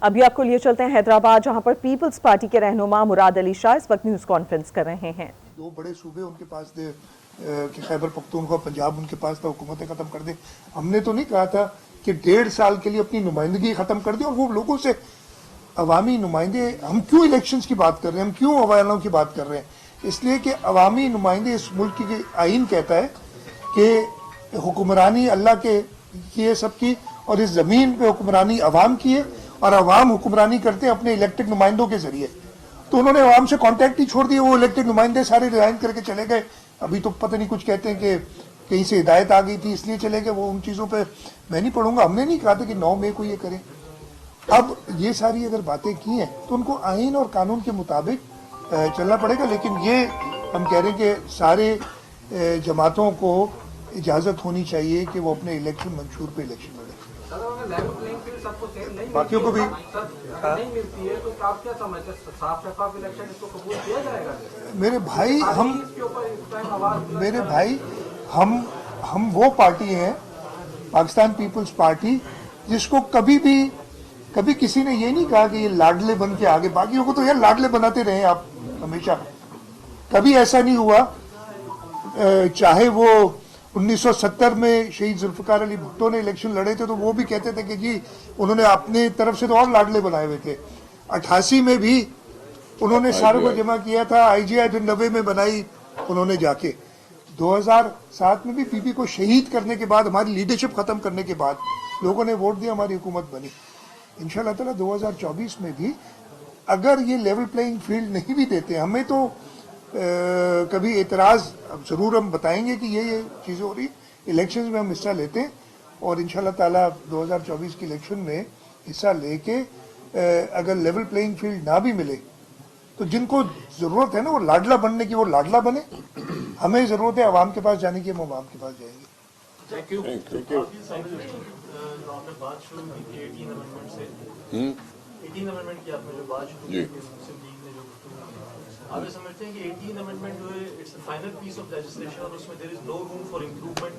ابھی آپ کو لیے چلتے ہیں حیدرآباد، جہاں پر پیپلز پارٹی کے رہنما مراد علی شاہ اس وقت نیوز کانفرنس کر رہے ہیں۔ دو بڑے صوبے ان کے پاس تھے کہ خیبر پختونخوا پنجاب ان کے پاس تھا، حکومتیں ختم کر دیں۔ ہم نے تو نہیں کہا تھا کہ 1.5 سال کے لیے اپنی نمائندگی ختم کر دیں، اور وہ لوگوں سے عوامی نمائندے، ہم کیوں الیکشنز کی بات کر رہے ہیں، ہم کیوں عواموں کی بات کر رہے ہیں؟ اس لیے کہ عوامی نمائندے، اس ملک کی آئین کہتا ہے کہ حکمرانی اللہ کے کیے سب کی، اور اس زمین پہ حکمرانی عوام کی ہے، اور عوام حکمرانی کرتے ہیں اپنے الیکٹڈ نمائندوں کے ذریعے۔ تو انہوں نے عوام سے کانٹیکٹ ہی چھوڑ دیا، وہ الیکٹڈ نمائندے سارے ریزائن کر کے چلے گئے۔ ابھی تو پتہ نہیں کچھ کہتے ہیں کہ کہیں سے ہدایت آ گئی تھی اس لیے چلے گئے، وہ ان چیزوں پہ میں نہیں پڑھوں گا۔ ہم نے نہیں کہا تھا کہ 9 مئی کو یہ کریں۔ اب یہ ساری اگر باتیں کی ہیں تو ان کو آئین اور قانون کے مطابق چلنا پڑے گا، لیکن یہ ہم کہہ رہے ہیں کہ سارے جماعتوں کو اجازت ہونی چاہیے کہ وہ اپنے الیکشن منشور پہ الیکشن لڑیں۔ باقیوں کو بھی میرے بھائی ہم وہ پارٹی ہیں، پاکستان پیپلز پارٹی، جس کو کبھی کسی نے یہ نہیں کہا کہ یہ لاڈلے بن کے آگے، باقیوں کو تو یار لاڈلے بناتے رہے آپ ہمیشہ، کبھی ایسا نہیں ہوا۔ چاہے وہ 1970 میں شہید ذوالفقار علی بھٹو نے الیکشن لڑے تھے تو وہ بھی کہتے تھے کہ جی انہوں نے اپنے طرف سے تو اور لاڈلے بنائے ہوئے تھے۔ 88 میں بھی انہوں نے ساروں کو جمع کیا تھا، آئی جی آئی 90 میں بنائی انہوں نے جا کے، 2007 میں بھی بی بی کو شہید کرنے کے بعد، ہماری لیڈرشپ ختم کرنے کے بعد لوگوں نے ووٹ دیا، ہماری حکومت بنی۔ انشاءاللہ تعالیٰ 2024 میں بھی اگر یہ لیول پلینگ فیلڈ نہیں بھی دیتے، ہمیں تو کبھی اعتراض ضرور ہم بتائیں گے کہ یہ چیزیں ہو رہی، الیکشنز میں ہم حصہ لیتے ہیں، اور انشاءاللہ تعالیٰ 2024 کی الیکشن میں حصہ لے کے اگر لیول پلینگ فیلڈ نہ بھی ملے تو جن کو ضرورت ہے نا وہ لاڈلا بننے کی، وہ لاڈلا بنے۔ ہمیں ضرورت ہے عوام کے پاس جانے کی، ہم عوام کے پاس جائیں گے۔ Thank you. آپ نے بات شروع کی 18 امینڈمنٹ سے، 18 امینڈمنٹ کی آپ نے جو بات شروع کی مسلم لیگ نے جو آپ یہ سمجھتے ہیں کہ 18 امینڈمنٹ جو ہے it's a final piece of legislation, اور اس میں دیر از نو روم فار امپروومنٹ؟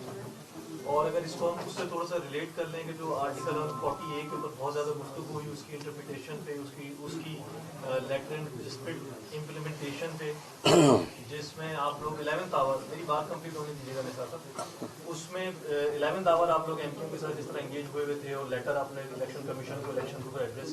اور اگر اس کو ہم اس سے تھوڑا سا ریلیٹ کر لیں کہ جو آرٹیکل 40A کے اوپر بہت زیادہ گفتگو ہوئی، اس کی انٹرپریٹیشن پہ، اس کی لیٹر اینڈ ڈسپٹ امپلیمنٹیشن پہ، جس میں آپ لوگ 11th آور، میری بات کمپلیٹ ہونے دیجیے گا میرے ساتھ، اس میں 11th آور آپ لوگ ایم کیو کے ساتھ جس طرح انگیج ہوئے تھے، اور لیٹر آپ نے الیکشن کمیشن کو الیکشن کو ایڈریس